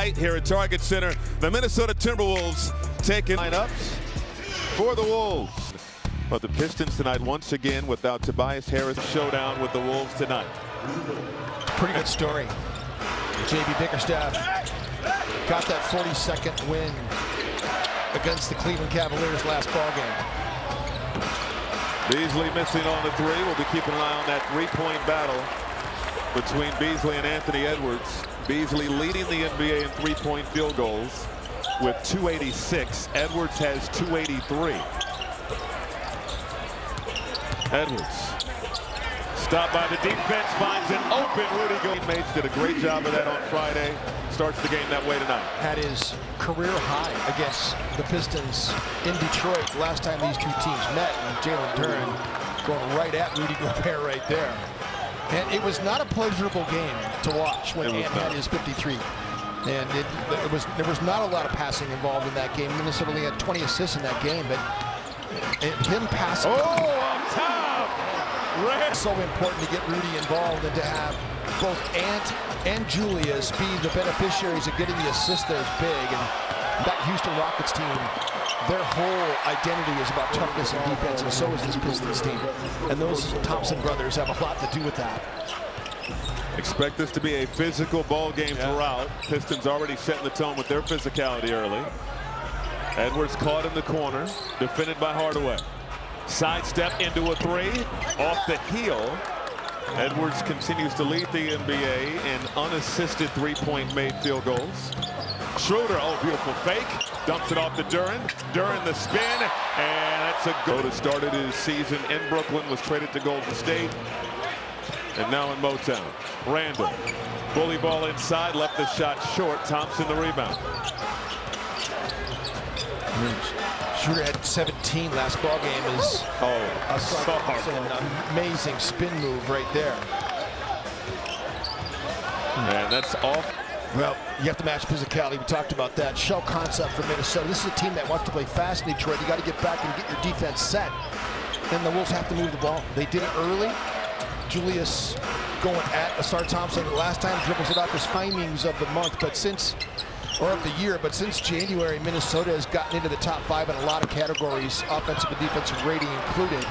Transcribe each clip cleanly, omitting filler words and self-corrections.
tonight here at Target Center. The Minnesota Timberwolves taking lineups for the Wolves. But the Pistons tonight once again without Tobias Harris. Showdown with the Wolves tonight. Pretty good story. J.B. Bickerstaff got that 42nd win against the Cleveland Cavaliers last ballgame. Beasley missing on the three. We'll be keeping an eye on that three-point battle between Beasley and Anthony Edwards. Beasley leading the NBA in three-point field goals with 286. Edwards has 283. Edwards stopped by the defense, finds an open Rudy Gobert. Teammates did a great job of that on Friday. Starts the game that way tonight. Had his career high against the Pistons in Detroit last time these two teams met, and Jalen Duren going right at Rudy Gobert right there. And it was not a pleasurable game to watch when Ant had his 53. And there was not a lot of passing involved in that game. Minnesota only had 20 assists in that game, but him passing. Oh, on top! It's so important to get Rudy involved and to have both Ant and Julius be the beneficiaries of getting the assist that is big. And that Houston Rockets team, their whole identity is about toughness and defense, and so is this Pistons team. And those Thompson brothers have a lot to do with that. Expect this to be a physical ball game throughout. Pistons already setting the tone with their physicality early. Edwards caught in the corner, defended by Hardaway. Sidestep into a three, off the heel. Edwards continues to lead the NBA in unassisted three-point made field goals. Schroeder, oh, beautiful fake, dumps it off to Duren. Duren the spin, and that's a goal. Started his season in Brooklyn, was traded to Golden State, and now in Motown. Randall, bully ball inside, left the shot short. Thompson the rebound. Schroeder had 17 last ball game. Is an amazing spin move right there. And that's off. Well, you have to match physicality. We talked about that. Shell concept for Minnesota. This is a team that wants to play fast in Detroit. You got to get back and get your defense set. Then the Wolves have to move the ball. They did it early. Julius going at Asar Thompson. Last time dribbles it off his findings of the month, but since January, Minnesota has gotten into the top 5 in a lot of categories, offensive and defensive rating included.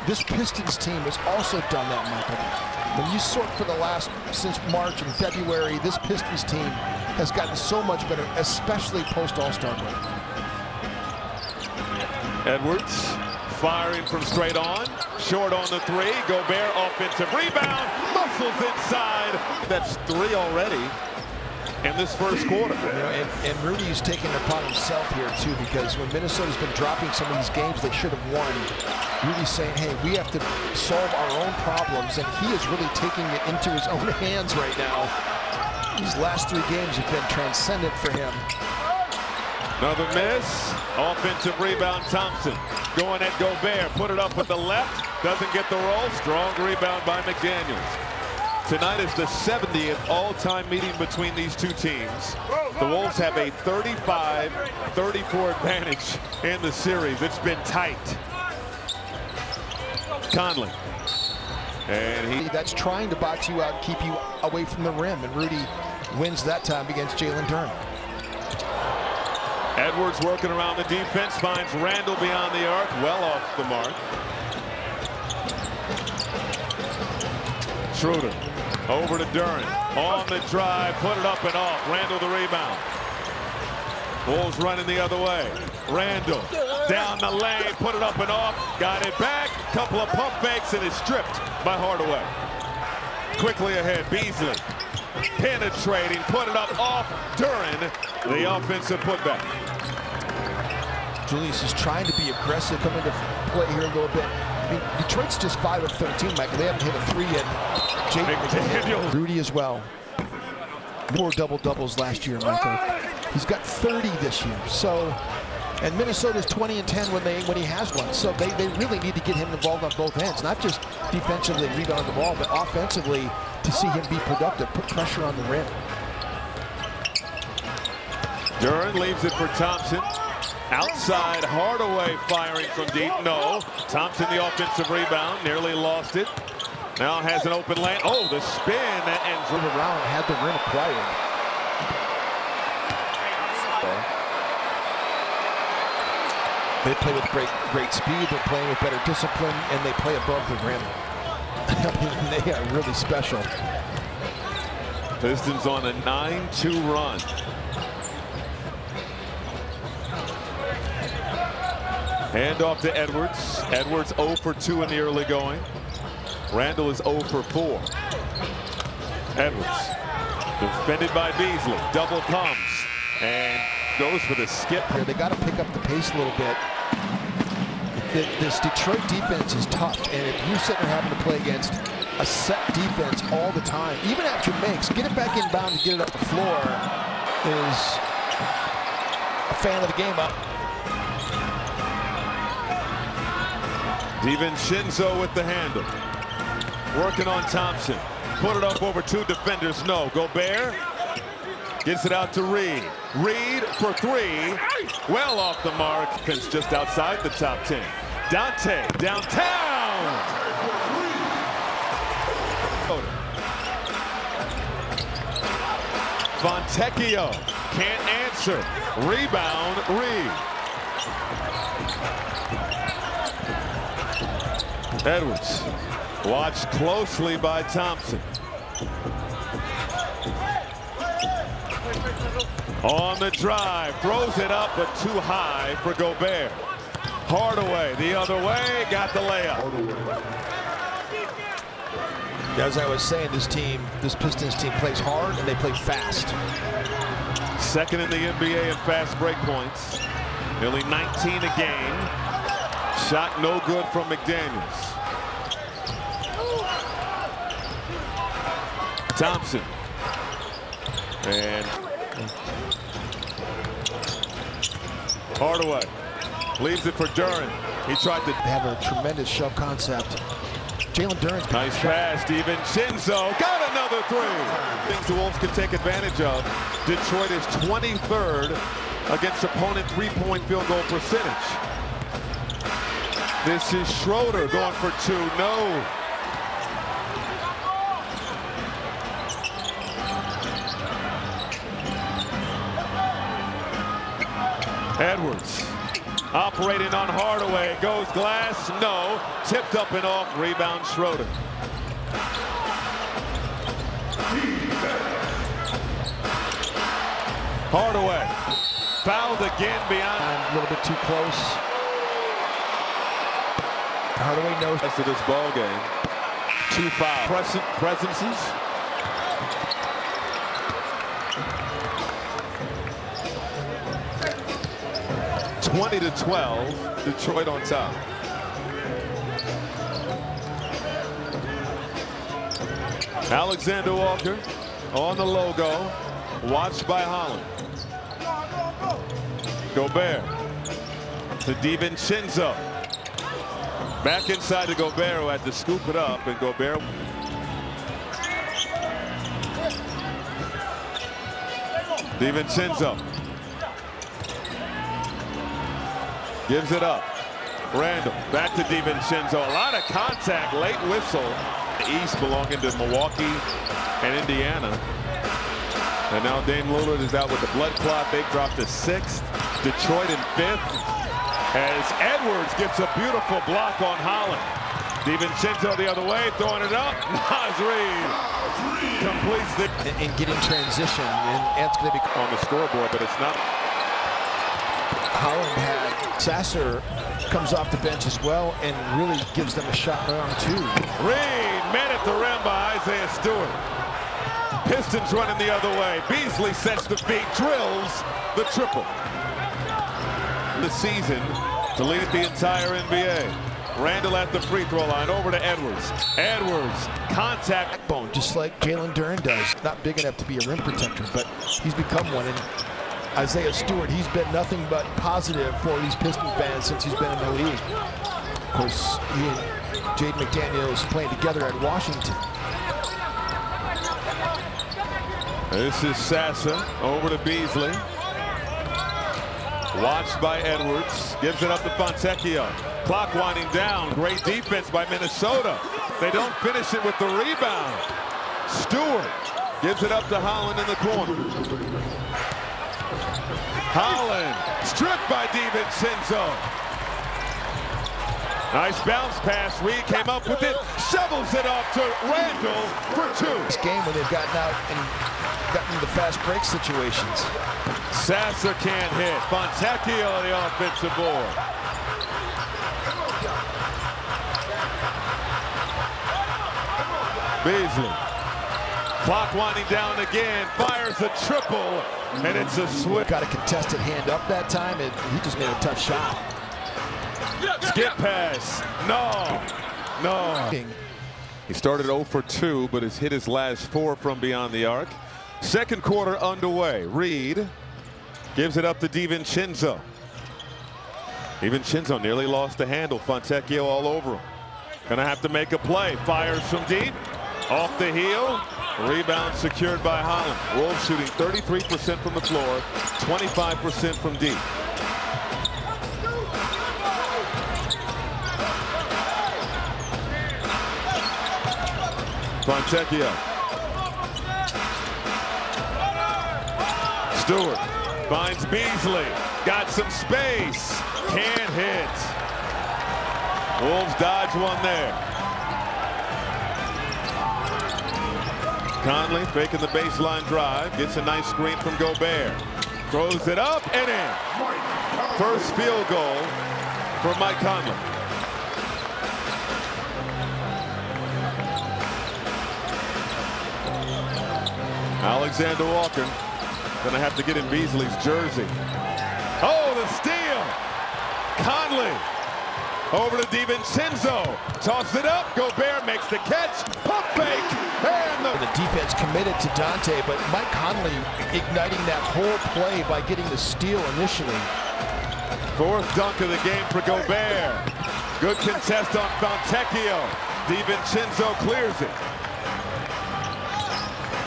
This Pistons team has also done that, Michael. When you sort for since March and February, this Pistons team has gotten so much better, especially post All-Star break. Edwards firing from straight on, short on the three. Gobert offensive rebound, muscles inside. That's 3 already in this first quarter. You know, and Rudy's taking it upon himself here too, because when Minnesota's been dropping some of these games they should have won, Rudy's saying, hey, we have to solve our own problems, and he is really taking it into his own hands right now. These last 3 games have been transcendent for him. Another miss. Offensive rebound, Thompson going at Gobert, put it up with the left, doesn't get the roll. Strong rebound by McDaniels. Tonight is the 70th all-time meeting between these two teams. The Wolves have a 35-34 advantage in the series. It's been tight. Conley. And that's trying to box you out and keep you away from the rim, and Rudy wins that time against Jalen Duren. Edwards working around the defense, finds Randall beyond the arc, well off the mark. Schroeder over to Duren, on the drive, put it up and off. Randall the rebound. Wolves running the other way. Randall down the lane, put it up and off, got it back. Couple of pump fakes and is stripped by Hardaway. Quickly ahead, Beasley penetrating, put it up off Duren, the offensive putback. Julius is trying to be aggressive, come into play here a little bit. I mean, Detroit's just 5 of 13, Michael. They haven't hit a 3 yet. Rudy as well. 4 double-doubles last year, Michael. He's got 30 this year. So, and Minnesota's 20-10 when he has one. So they really need to get him involved on both ends, not just defensively rebound the ball, but offensively to see him be productive, put pressure on the rim. Duren leaves it for Thompson. Outside, Hardaway firing from deep. No. Thompson the offensive rebound, nearly lost it. Now has an open lane. Oh, the spin and around, had the rim acquired. They play with great speed. They're playing with better discipline, and they play above the rim. I mean, they are really special. Pistons on a 9-2 run. Hand off to Edwards. Edwards 0 for 2 in the early going. Randall is 0 for 4. Edwards defended by Beasley. Double comes and goes for the skip. They got to pick up the pace a little bit. This Detroit defense is tough, and if you're sitting there having to play against a set defense all the time, even after makes, get it back inbound and get it up the floor is a fan of the game up. DiVincenzo with the handle. Working on Thompson. Put it up over 2 defenders. No. Gobert gets it out to Reed. Reed for 3. Well off the mark. Fence just outside the top 10. Dante downtown. Fontecchio can't answer. Rebound Reed. Edwards watched closely by Thompson. On the drive, throws it up, but too high for Gobert. Hardaway the other way, got the layup. As I was saying, this Pistons team plays hard and they play fast. Second in the NBA in fast break points. Nearly 19 a game. Shot no good from McDaniels. Thompson. And Hardaway leaves it for Duren. He tried to have a tremendous shove concept. Jalen Duren's nice pass. DiVincenzo got another 3. Things the Wolves can take advantage of. Detroit is 23rd against opponent 3-point field goal percentage. This is Schroeder going for 2. No. Edwards operating on Hardaway. Goes glass. No. Tipped up and off. Rebound Schroeder. Hardaway fouled again beyond. A little bit too close. Hardaway knows. To this ball game. 2 fouls. Presences. (20-12). Detroit on top. Alexander Walker on the logo. Watched by Holland. Gobert to DiVincenzo. Back inside to Gobert, who had to scoop it up, and Gobert. DiVincenzo gives it up. Randall back to DiVincenzo. A lot of contact. Late whistle. The East belonging to Milwaukee and Indiana. And now Dame Lillard is out with the blood clot. They've dropped to 6th. Detroit in 5th. As Edwards gets a beautiful block on Holland. DiVincenzo the other way, throwing it up. Naz Reid completes the. And getting transition, and it's going to be on the scoreboard, but it's not. Holland had Sasser comes off the bench as well and really gives them a shot round 2. Reid met at the rim by Isaiah Stewart. Pistons running the other way. Beasley sets the feet, drills the triple. The season to lead the entire NBA. Randall at the free throw line, over to Edwards. Edwards, contact. Backbone, just like Jalen Duren does. Not big enough to be a rim protector, but he's become one. And Isaiah Stewart, he's been nothing but positive for these Pistons fans since he's been in the league. Of course, he and Jaden McDaniels playing together at Washington. This is Sasser over to Beasley. Watched by Edwards. Gives it up to Fontecchio. Clock winding down. Great defense by Minnesota. They don't finish it with the rebound. Stewart gives it up to Holland in the corner. Holland stripped by DiVincenzo. Nice bounce pass. Reed came up with it, shovels it off to Randall for two. This game when they've gotten out and gotten into fast break situations. Sasser can't hit. Fontecchio on the offensive board. Beasley. Clock winding down again. Fires a triple, and it's a switch. Got a contested hand up that time, and he just made a tough shot. Skip pass. No. He started 0 for 2, but has hit his last 4 from beyond the arc. Second quarter underway. Reed gives it up to DiVincenzo. DiVincenzo nearly lost the handle. Fontecchio all over him. Gonna have to make a play. Fires from deep. Off the heel. Rebound secured by Holland. Wolves shooting 33% from the floor, 25% from deep. Fontecchio. Stewart finds Beasley. Got some space. Can't hit. Wolves dodge one there. Conley faking the baseline drive. Gets a nice screen from Gobert. Throws it up and in. First field goal for Mike Conley. Alexander Walker gonna have to get in Beasley's jersey. Oh, the steal! Conley over to DiVincenzo. Toss it up. Gobert makes the catch. Pump fake. And the defense committed to Dante, but Mike Conley igniting that whole play by getting the steal initially. Fourth dunk of the game for Gobert. Good contest on Fontecchio. DiVincenzo clears it.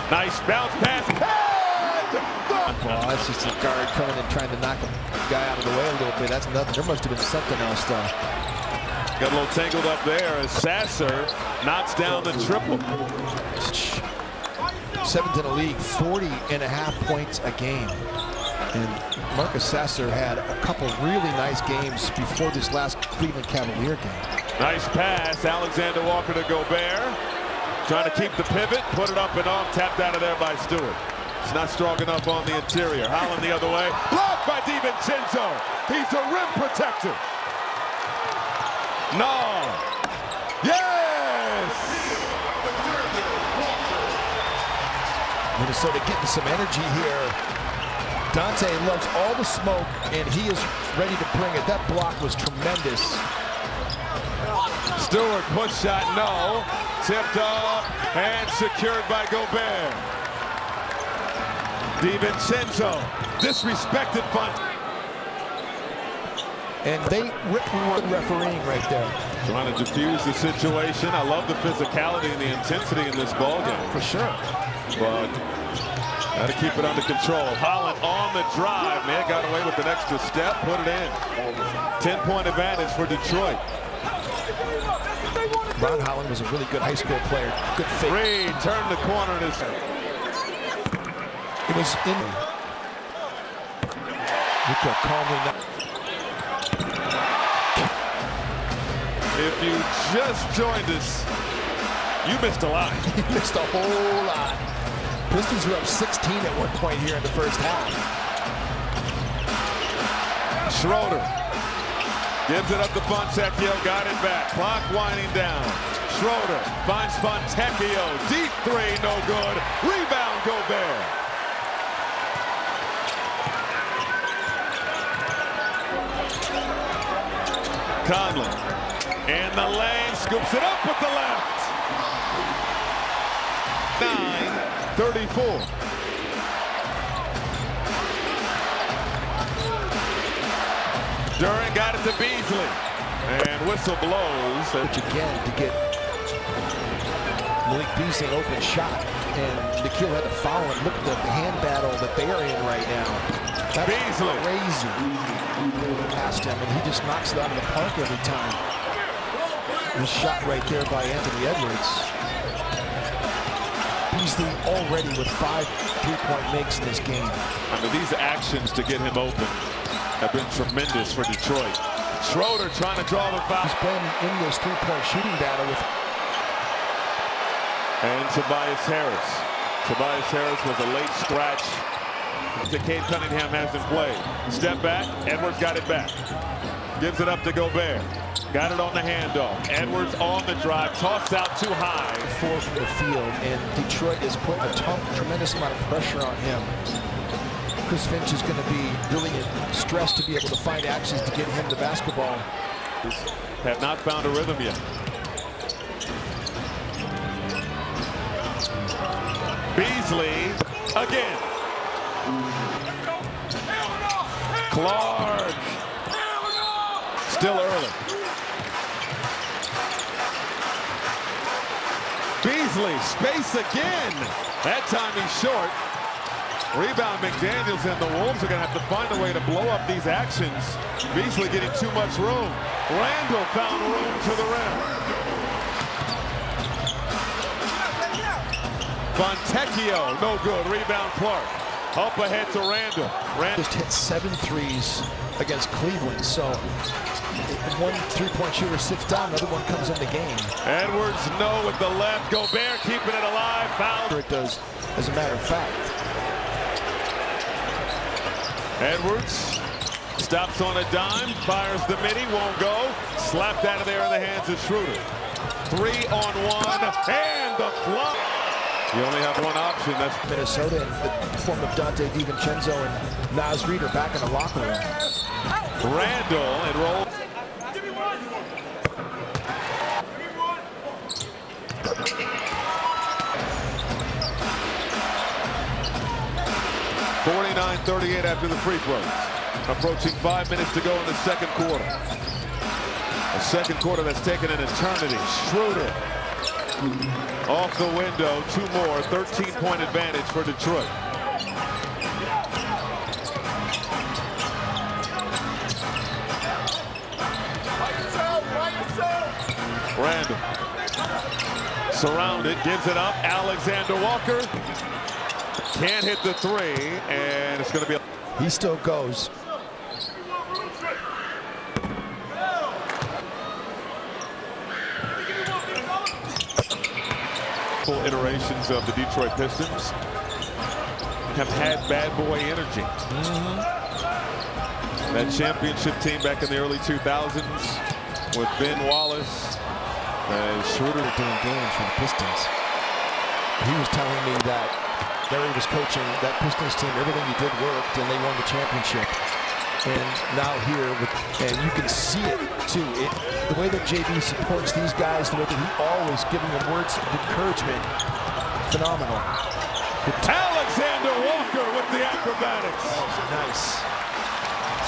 Nice bounce pass. Well, that's just a guard coming and trying to knock a guy out of the way a little bit. That's nothing. There must have been something else, though. Got a little tangled up there as Sasser knocks down the triple. 7th in the league, 40.5 points a game. And Marcus Sasser had a couple really nice games before this last Cleveland Cavalier game. Nice pass. Alexander Walker to Gobert. Trying to keep the pivot, put it up and off, tapped out of there by Stewart. It's not strong enough on the interior. Holland the other way. Blocked by DiVincenzo. He's a rim protector. No. Yes! Minnesota getting some energy here. Dante loves all the smoke, and he is ready to bring it. That block was tremendous. Stewart push shot, no. Tipped up and secured by Gobert. DiVincenzo disrespected fun. And they were refereeing right there. Trying to diffuse the situation. I love the physicality and the intensity in this ballgame. For sure. But got to keep it under control. Holland on the drive. Man got away with an extra step. Put it in. 10-point advantage for Detroit. Ron Holland was a really good high school player. Good fake. Reed turned the corner and it was in. Luka calmly. If you just joined us, you missed a lot. You missed a whole lot. Pistons were up 16 at one point here in the first half. Schroeder gives it up to Fontecchio, got it back. Clock winding down. Schroeder finds Fontecchio. Deep three, no good. Rebound, Gobert. Conley. And the lane scoops it up with the left. 9:34. Duran got it to Beasley. And whistle blows. Which again to get Malik Beasley an open shot. And Nikhil had to follow him. Look at the hand battle that they are in right now. That's Beasley. Crazy. Past him, and he just knocks it out of the park every time. This shot right there by Anthony Edwards. Beasley already with 5 3-point makes in this game. I mean, these actions to get him open have been tremendous for Detroit. Schroeder trying to draw the foul. He's playing in this three-point shooting battle with. And Tobias Harris. Tobias Harris was a late scratch. Cade Cunningham hasn't played. Step back, Edwards got it back. Gives it up to Gobert. Got it on the handoff. Edwards on the drive, tossed out too high. 4 from the field, and Detroit is putting a tremendous amount of pressure on him. Chris Finch is going to be really stressed to be able to find actions to get him the basketball. Have not found a rhythm yet. Beasley again. Clark. Still early. Beasley, space again. That time he's short. Rebound McDaniels, and the Wolves are going to have to find a way to blow up these actions. Beasley getting too much room. Randall found room to the rim. Fontecchio, no good. Rebound Clark. Up ahead to Randall. Just hit 7 threes against Cleveland, so one three-point shooter sits down, another one comes in the game. Edwards, no with the left. Gobert keeping it alive. Foul. It does, as a matter of fact. Edwards stops on a dime, fires the midi, won't go. Slapped out of there in the hands of Schroeder. 3-on-1, and the flop. You only have one option. That's Minnesota in the form of Dante DiVincenzo and Naz Reid are back in the locker room. Randall and roll. (49-38) after the free throws. Approaching 5 minutes to go in the second quarter. A second quarter that's taken an eternity. Schroeder off the window, 2 more, 13-point advantage for Detroit. Randall surrounded, gives it up. Alexander Walker can't hit the 3, and it's going to be. He still goes. Iterations of the Detroit Pistons have had bad boy energy. That championship team back in the early 2000s with Ben Wallace and Schroeder doing games for the Pistons. He was telling me that Larry was coaching that Pistons team, everything he did worked, and they won the championship. And now here, and you can see it too. The way that JB supports these guys, the way that he always giving them words of encouragement, phenomenal. Alexander Walker with the acrobatics. Nice.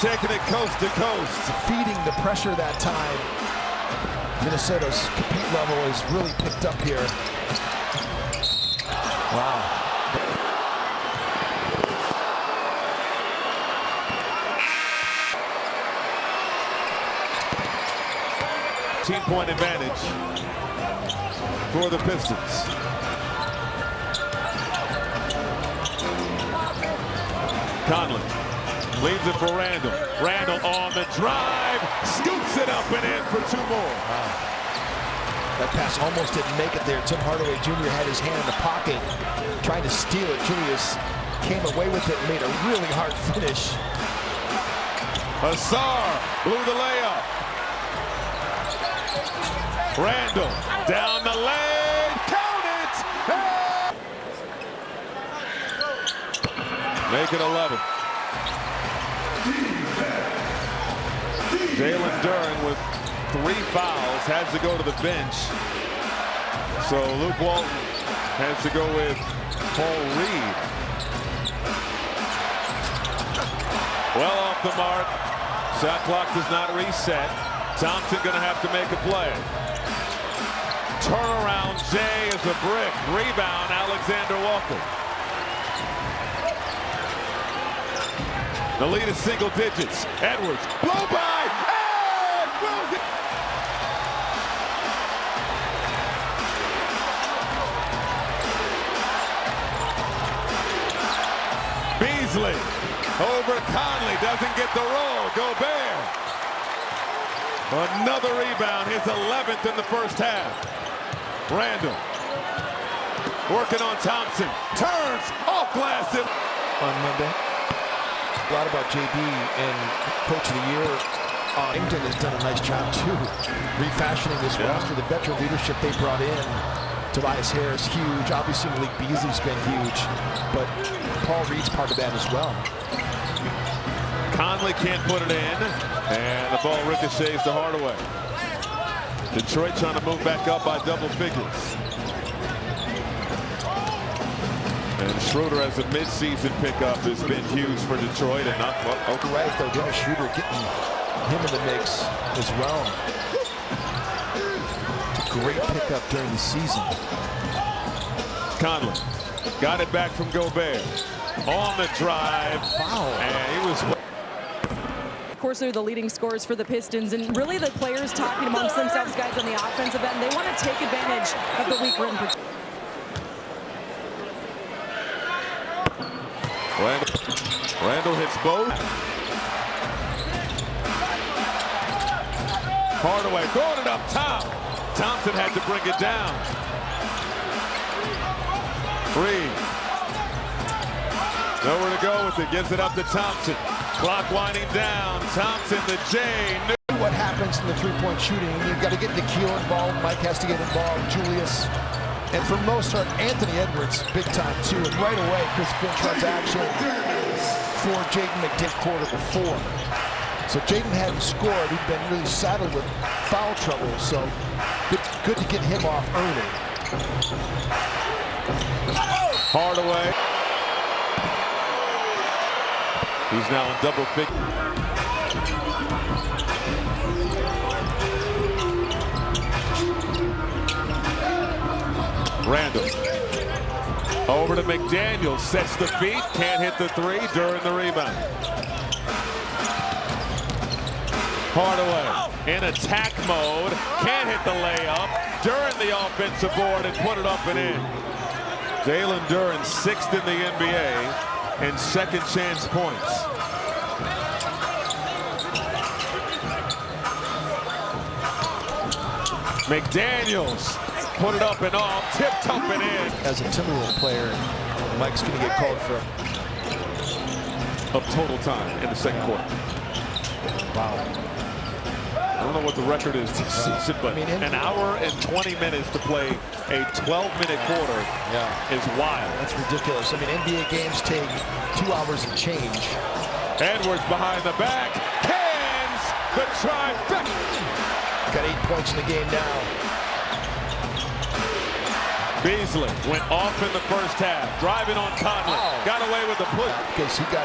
Taking it coast to coast. Feeding the pressure that time. Minnesota's compete level is really picked up here. Wow. 13-point advantage for the Pistons. Conley leaves it for Randall. Randall on the drive, scoops it up and in for 2 more. Wow. That pass almost didn't make it there. Tim Hardaway Jr. had his hand in the pocket, trying to steal it. Julius came away with it and made a really hard finish. Hasar blew the layup. Randall down the lane, count it! Hey! Make it 11. Jalen Duren with 3 fouls has to go to the bench. So Luke Walton has to go with Paul Reed. Well off the mark. Shot clock does not reset. Thompson going to have to make a play. Turnaround, Jay is a brick. Rebound, Alexander Walker. The lead is single digits. Edwards, blow by, and wills it. Beasley over Conley, doesn't get the roll. Gobert. Another rebound, his 11th in the first half. Randall working on Thompson. Turns off glass on Monday. A lot about JB and Coach of the Year. England has done a nice job too, refashioning this roster. The veteran leadership they brought in. Tobias Harris, huge. Obviously, Malik Beasley's been huge, but Paul Reed's part of that as well. Conley can't put it in, and the ball ricochets to Hardaway. Detroit trying to move back up by double figures. And Schroeder as a midseason pickup has been huge for Detroit. And not right, though, Dennis Schroeder getting him in the mix as well. Great pickup during the season. Conley got it back from Gobert. On the drive. Foul. And he was... Of course, they're the leading scorers for the Pistons, and really the players talking amongst themselves, guys, on the offensive end. They want to take advantage of the weak rim. Randall hits both. Hardaway throwing it up top. Thompson had to bring it down. Reed. Nowhere to go with it. Gives it up to Thompson. Clock winding down. Thompson, the J. What happens in the three-point shooting? You've got to get Nikhil involved. Mike has to get involved. Julius. And for most part, Anthony Edwards, big time too. And right away, Chris Finch runs action for Jaden McDaniels quarter before. So Jaden hadn't scored. He'd been really saddled with foul trouble. So good to get him off early. Hardaway. He's now in double figure. Randall over to McDaniels, sets the feet, can't hit the three during the rebound. Hardaway in attack mode, can't hit the layup during the offensive board and put it up and in. Jalen Duren, 6th in the NBA in second chance points. McDaniels put it up and off, tipped up and in. As a Timberwolves player, Mike's going to get called for of total time in the second quarter. Wow. I don't know what the record is this season, but an hour and 20 minutes to play a 12-minute quarter is wild. That's ridiculous. I mean, NBA games take 2 hours and change. Edwards behind the back, cans the trifecta. Got 8 points in the game now. Beasley went off in the first half, driving on Conley. Got away with the push. Because he got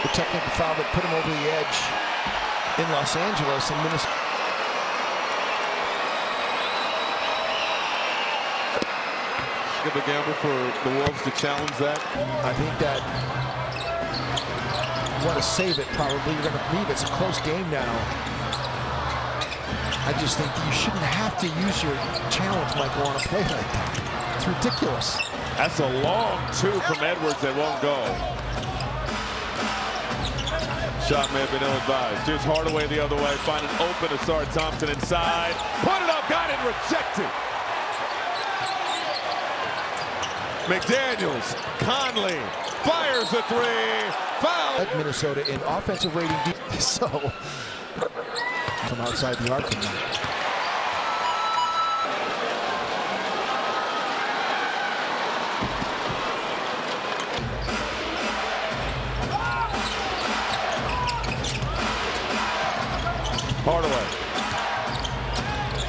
the technical foul that put him over the edge in Los Angeles and Minnesota. Give a gamble for the Wolves to challenge that. I think that you want to save it probably. You're going to leave. It's a close game now. I just think you shouldn't have to use your challenge, Michael, on a play like that. It's ridiculous. That's a long two from Edwards that won't go. Shot may have been ill-advised. Here's Hardaway the other way, finding open to start Thompson inside. Put it up, got it, rejected. McDaniels, Conley, fires a three, foul. Minnesota in offensive rating, so from outside the arc tonight. Hardaway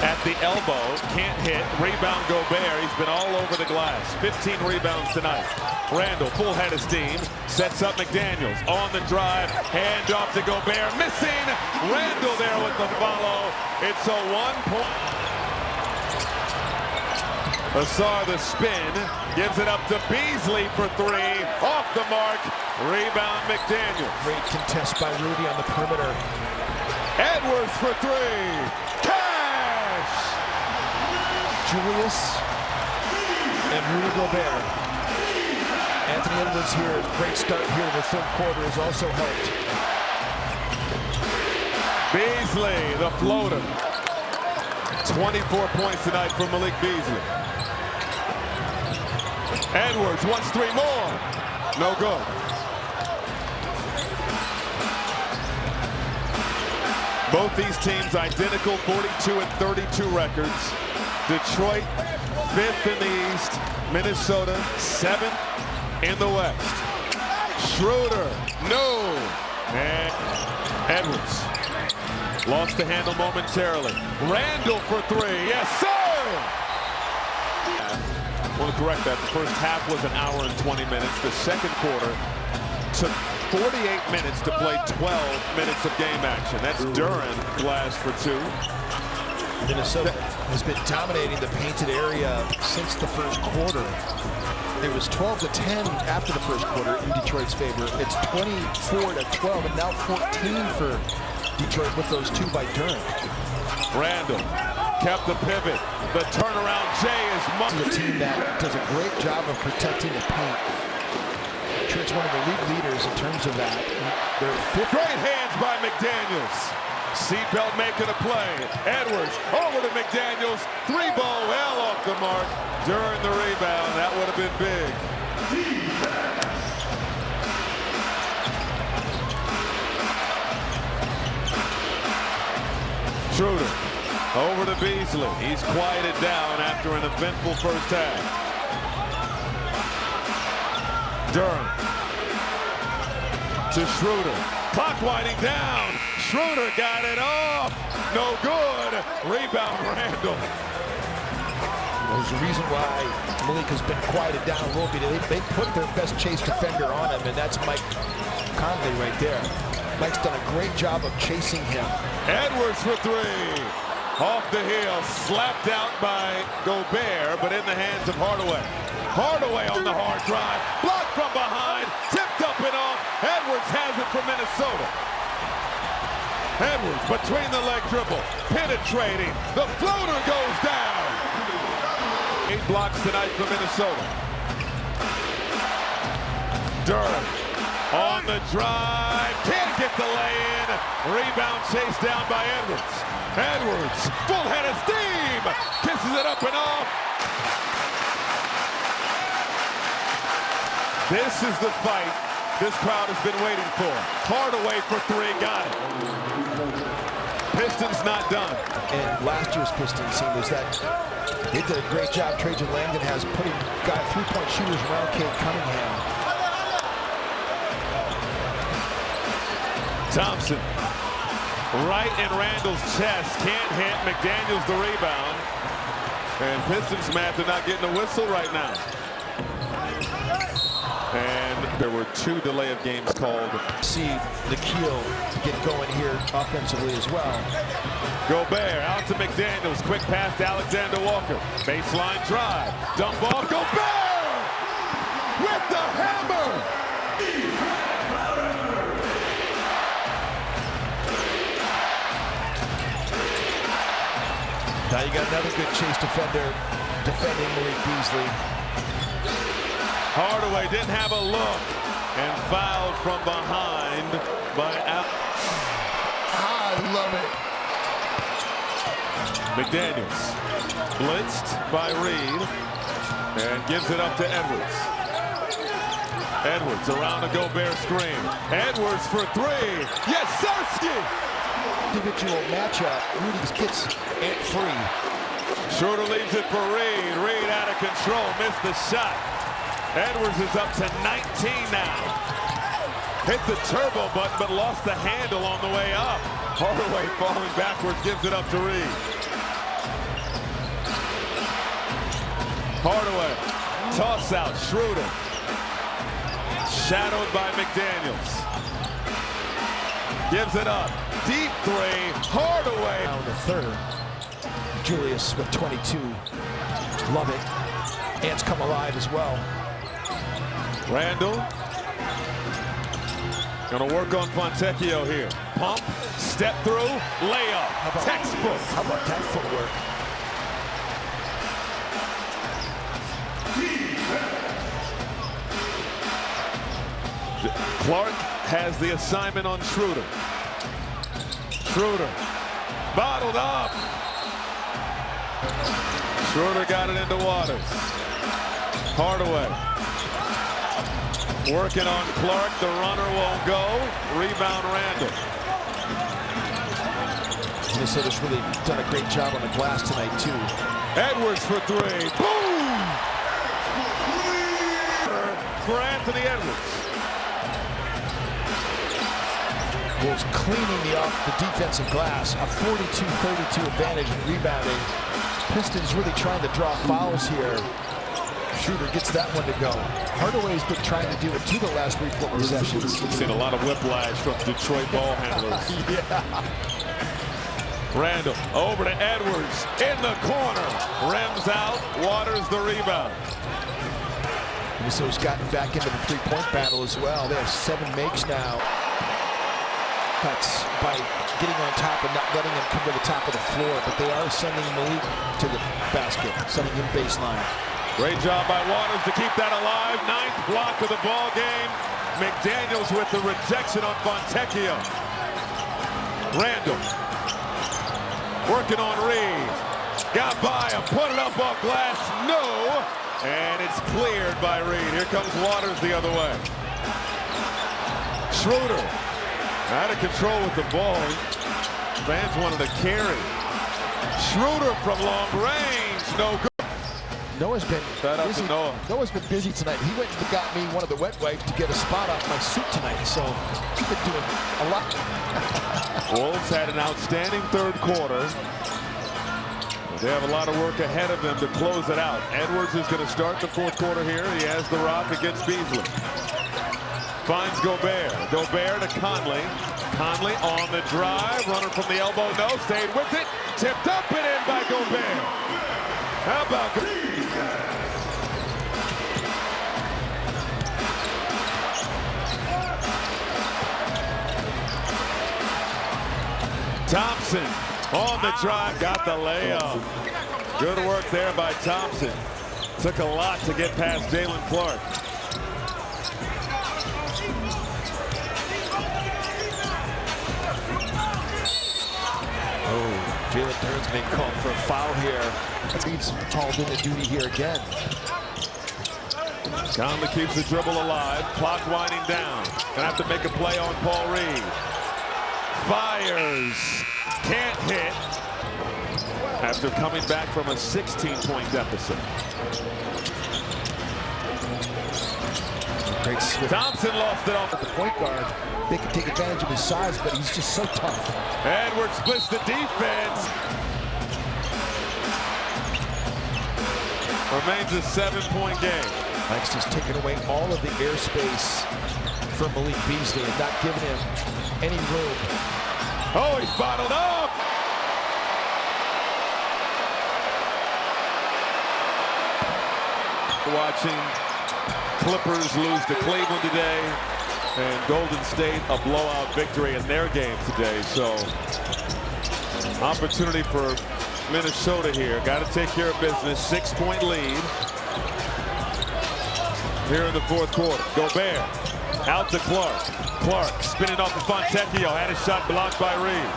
at the elbow, can't hit, rebound Gobert. He's been all over the glass. 15 rebounds tonight. Randall, full head of steam, sets up McDaniels on the drive, hand off to Gobert, missing. Randall there with the follow. It's a 1 point. Asar the spin, gives it up to Beasley for three, off the mark, rebound McDaniels. Great contest by Rudy on the perimeter. Edwards for three. Cash! Julius and Rudy Gobert. Anthony Edwards here, great start here in the third quarter has also helped. Beasley, the floater. 24 points tonight from Malik Beasley. Edwards wants 3 more. No good. Both these teams identical, 42 and 32 records. Detroit 5th in the East, Minnesota 7th in the West. Schroeder, no. And Edwards lost the handle momentarily. Randall for 3, yes sir! I want to correct that. The first half was an hour and 20 minutes. The second quarter took 48 minutes to play 12 minutes of game action. That's Duran, glass for 2. Minnesota has been dominating the painted area since the first quarter. It was 12-10 after the first quarter in Detroit's favor. It's 24-12 and now 14 for Detroit with those 2 by Duran. Randall kept the pivot. The turnaround Jay is a team that does a great job of protecting the paint. Detroit's one of the league leaders in terms of that. Great hands by McDaniels. Seatbelt making a play. Edwards over to McDaniels. 3-ball well off the mark during the rebound. That would have been big. Schroeder over to Beasley. He's quieted down after an eventful first half. Duran to Schroeder. Clock winding down. Schroeder got it off. No good. Rebound Randall. There's a reason why Malik has been quieted down a little bit. They put their best chase defender on him, and that's Mike Conley right there. Mike's done a great job of chasing him. Edwards for 3. Off the heel. Slapped out by Gobert, but in the hands of Hardaway. Hardaway on the hard drive. Blocked from behind. Tipped up and off. Edwards has it for Minnesota. Edwards between the leg dribble. Penetrating. The floater goes down. 8 blocks tonight for Minnesota. Duran on the drive. Can't get the lay-in. Rebound chased down by Edwards. Edwards, full head of steam. Kisses it up and off. This is the fight this crowd has been waiting for. Hardaway for 3, got it. Pistons not done. And last year's Pistons team was that they did a great job. Trajan Langdon has got 3-point shooters around Cade Cunningham. Thompson, right in Randall's chest, can't hit. McDaniels the rebound. And Pistons math, they're not getting a whistle right now. And there were 2 delay of games called. See Nikhil get going here offensively as well. Gobert out to McDaniels. Quick pass to Alexander Walker. Baseline drive. Dump ball. Gobert with the hammer. Now you got another good chase defender defending Malik Beasley. Hardaway didn't have a look and fouled from behind by Al. I love it. McDaniels blitzed by Reed and gives it up to Edwards. Edwards around the Gobert screen. Edwards for 3. Yes, Sirski! Individual matchup. Rudy gets it free. Schroeder leaves it for Reed. Reed out of control. Missed the shot. Edwards is up to 19 now. Hit the turbo button, but lost the handle on the way up. Hardaway falling backwards, gives it up to Reed. Hardaway, toss out, Schroeder. Shadowed by McDaniels. Gives it up. Deep 3, Hardaway. Now the third. Julius with 22. Love it. Ants come alive as well. Randall. Gonna work on Fontecchio here. Pump, step through, layup. Textbook. How about that footwork? Clark has the assignment on Schroeder. Schroeder bottled up. Schroeder got it into Waters. Hardaway working on Clark. The runner won't go. Rebound Randall. Minnesota's really done a great job on the glass tonight too. Edwards for three. Boom! For Anthony Edwards. Wolves cleaning the defensive glass. A 42-32 advantage in rebounding. Pistons really trying to draw fouls here. Schroeder gets that one to go. Hardaway's been trying to do it to the last 3 possessions. We've seen a lot of whiplash from Detroit ball handlers. Yeah. Randall over to Edwards in the corner. Rims out. Waters the rebound. Minnesota's gotten back into the three-point battle as well. They have 7 makes now. Cuts by getting on top and not letting him come to the top of the floor, but they are sending Malik to the basket, sending him baseline. Great job by Waters to keep that alive. 9th block of the ball game. McDaniels with the rejection on Fontecchio. Randall working on Reed. Got by him, put it up off glass. No, and it's cleared by Reed. Here comes Waters the other way. Schroeder out of control with the ball. Fans wanted to carry. Schroeder from long range, no good. Noah's been busy. Noah's been busy tonight. He went and got me one of the wet wipes to get a spot off my suit tonight, so he's been doing a lot. Wolves had an outstanding 3rd quarter. They have a lot of work ahead of them to close it out. Edwards is going to start the 4th quarter here. He has the rock against Beasley. Finds Gobert. Gobert to Conley. Conley on the drive. Runner from the elbow. No. Stayed with it. Tipped up and in by Gobert. How about Thompson on the drive. Got the layup. Good work there by Thompson. Took a lot to get past Jalen Clark. Jalen Duren's being called for a foul here. He's called into duty here again. Conley keeps the dribble alive. Clock winding down. Gonna have to make a play on Paul Reed. Fires. Can't hit. After coming back from a 16-point deficit. Great switch. Thompson lost it off At the point guard, they can take advantage of his size, but he's just so tough. Edwards splits the defense. Remains a 7-point game. Mike's just taking away all of the airspace from Malik Beasley and not giving him any room. Oh, he's bottled up. Watching Clippers lose to Cleveland today, and Golden State a blowout victory in their game today. So opportunity for Minnesota here. Got to take care of business. 6-point lead here in the 4th quarter. Gobert out to Clark. Clark spinning off of Fontecchio. Had his shot blocked by Reed.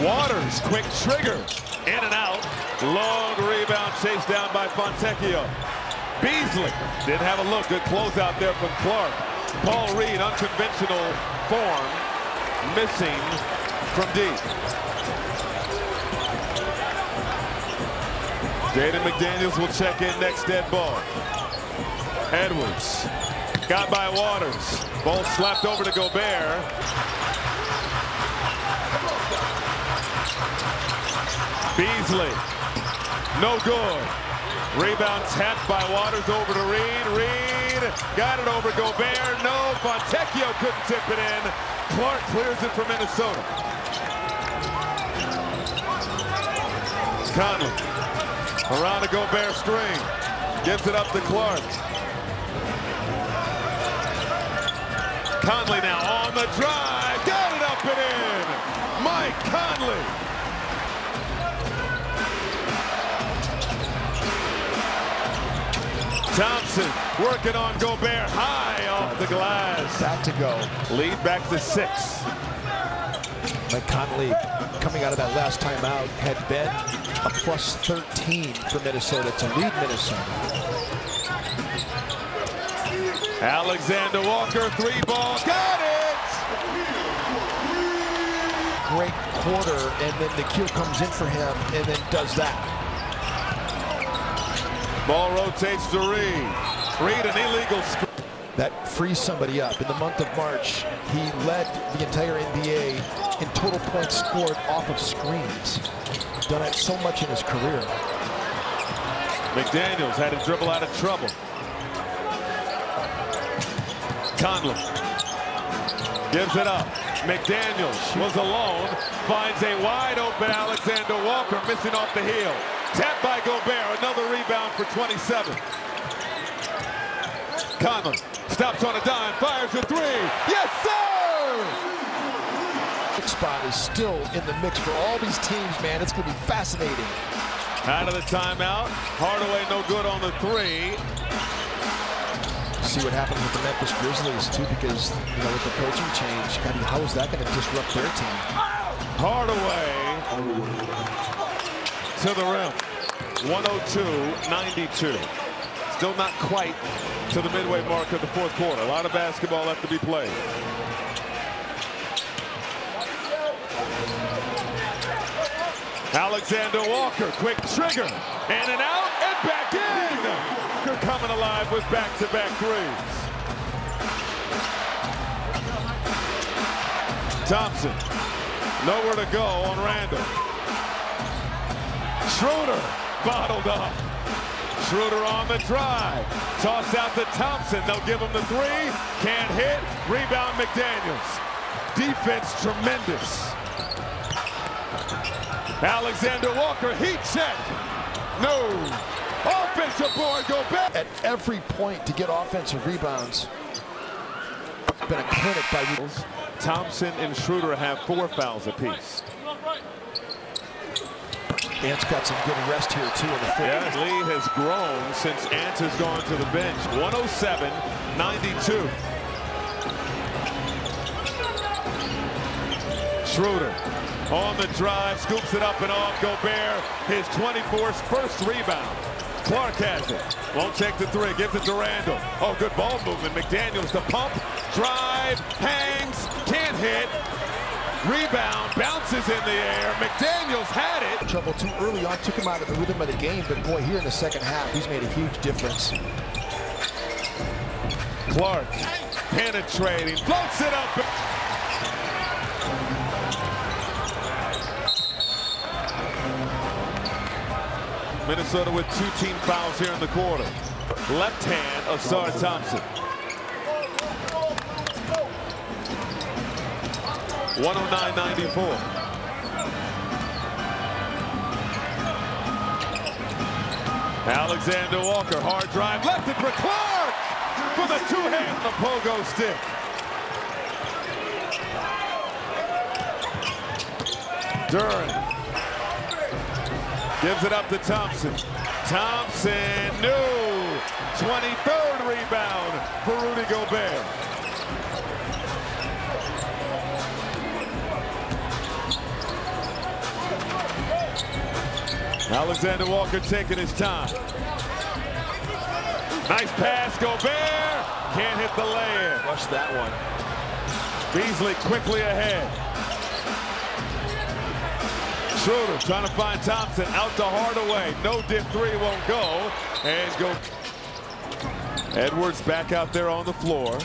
Waters, quick trigger. In and out. Long rebound chased down by Fontecchio. Beasley didn't have a look. Good closeout there from Clark. Paul Reed, unconventional form, missing from deep. Jaden McDaniels will check in next dead ball. Edwards got by Waters. Ball slapped over to Gobert. Beasley, no good. Rebound tapped by Waters over to Reed. Reed got it over Gobert. No, Fontecchio couldn't tip it in. Clark clears it for Minnesota. Conley around the Gobert string. Gives it up to Clark. Conley now on the drive. Got it up and in. Mike Conley. Thompson working on Gobert high off the glass. Back to go. Lead back to 6. Mike Conley, coming out of that last timeout, had been a plus 13 for Minnesota to lead Minnesota. Alexander Walker, 3-ball, got it! Great quarter, and then the cue comes in for him, and then does that. Ball rotates to Reed. Reed, an illegal screen. That frees somebody up. In the month of March, he led the entire NBA in total points scored off of screens. Done it so much in his career. McDaniels had to dribble out of trouble. Conley gives it up. McDaniels was alone, finds a wide open Alexander Walker, missing off the heel. Tapped by Gobert, another rebound for 27. Conley stops on a dime, fires a three. Yes, sir! Spot is still in the mix for all these teams, man. It's going to be fascinating. Out of the timeout. Hardaway no good on the three. See what happens with the Memphis Grizzlies, too, because, you know, with the coaching change, God, how is that going to disrupt their team? Hardaway to the rim. 102-92. Still not quite to the midway mark of the fourth quarter. A lot of basketball left to be played. Alexander Walker, quick trigger, in and out, and back in! You're coming alive with back-to-back threes. Thompson, nowhere to go on Randall. Schroeder, bottled up. Schroeder on the drive. Toss out to Thompson. They'll give him the three. Can't hit. Rebound McDaniels. Defense tremendous. Alexander Walker, heat check. No. Offensive board, go back. At every point to get offensive rebounds. It's been a clinic by Eagles. Thompson and Schroeder have 4 fouls apiece. Ant's got some good rest here, too, in the fourth. Yeah, lead has grown since Ant has gone to the bench. 107-92. Schroeder on the drive, scoops it up and off. Gobert, his 24th first rebound. Clark has it. Won't take the three. Gives it to Randall. Oh, good ball movement. McDaniels to pump. Drive. Hangs. Can't hit. Rebound. Bounces in the air. McDaniels had it. Trouble too early on. Took him out of the rhythm of the game. But, boy, here in the second half, he's made a huge difference. Clark penetrating. Floats it up. Minnesota with 2 team fouls here in the quarter. Left hand of Sar Thompson. 109-94. Alexander Walker, hard drive, left it for Clark for the two-hand, the pogo stick. Duran gives it up to Thompson. Thompson, no! 23rd rebound for Rudy Gobert. Alexander Walker taking his time. Nice pass, Gobert. Can't hit the lay-in. Watch that one. Beasley quickly ahead. Schroeder trying to find Thompson, out to Hardaway. No dip three, won't go. And go. Edwards back out there on the floor.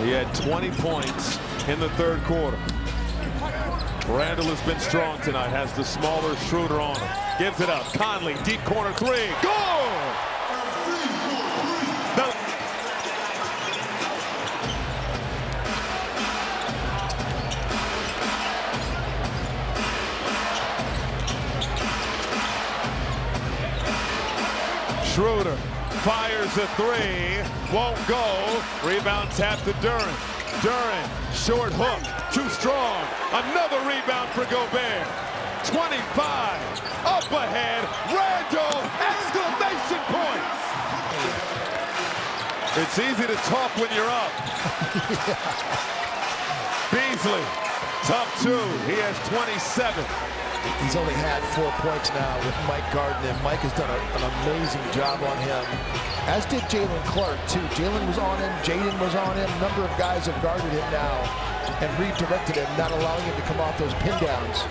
He had 20 points in the third quarter. Randall has been strong tonight, has the smaller Schroeder on him. Gives it up. Conley, deep corner three. Goal! Schroeder fires a three, won't go. Rebound tap to Duran. Duran, short hook, too strong. Another rebound for Gobert. 25, up ahead. Randall, exclamation point. It's easy to talk when you're up. Beasley Tough two. He has 27. He's only had 4 points now with Mike guarding him. Mike has done an amazing job on him, as did Jalen Clark, too. Jalen was on him, Jaden was on him. A number of guys have guarded him now and redirected him, not allowing him to come off those pin downs.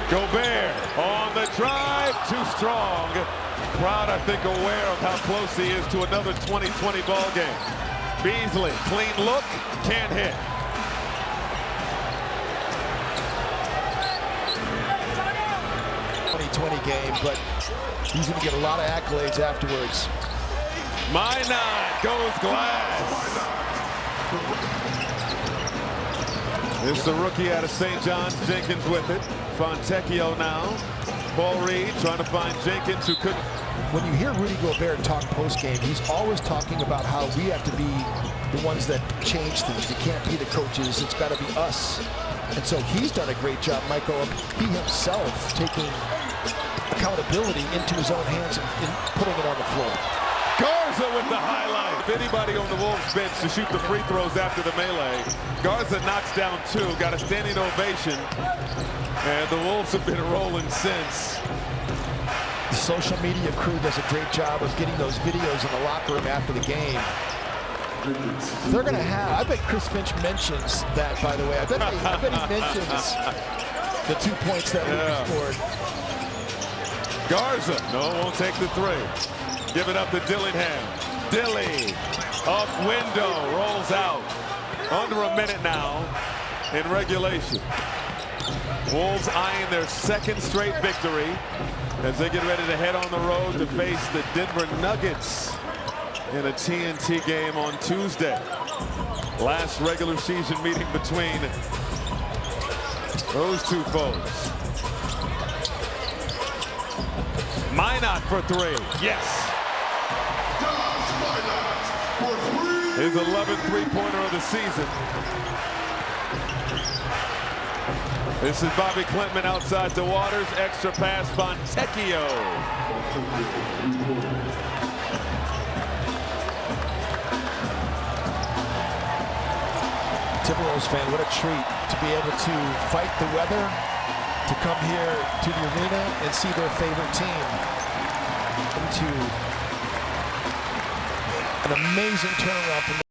Gobert on the drive, too strong. Crowd, I think, aware of how close he is to another 2020 ball game. Beasley, clean look, can't hit. Game, but he's going to get a lot of accolades afterwards. Minot goes glass. This is the rookie out of St. John's, Jenkins with it. Fontecchio now. Paul Reed trying to find Jenkins, who couldn't. When you hear Rudy Gobert talk post-game, he's always talking about how we have to be the ones that change things. It can't be the coaches, it's got to be us. And so he's done a great job, Michael. He himself taking accountability into his own hands and putting it on the floor. Garza with the highlight. If anybody on the Wolves bench to shoot the free throws after the melee, Garza knocks down 2, got a standing ovation, and the Wolves have been rolling since. The social media crew does a great job of getting those videos in the locker room after the game. They're going to have, I bet Chris Finch mentions that, by the way. I bet he mentions the 2 points that Rudy scored. Garza, no, won't take the 3. Give it up to Dillingham. Dilly, off window, rolls out. Under a minute now in regulation. Wolves eyeing their 2nd straight victory as they get ready to head on the road to face the Denver Nuggets in a TNT game on Tuesday. Last regular season meeting between those two foes. Minot for 3. Yes. His 11th three-pointer of the season. This is Bobby Klintman outside the Waters. Extra pass, Fontecchio. Timberwolves fan, what a treat to be able to fight the weather, to come here to the arena and see their favorite team into an amazing turnaround from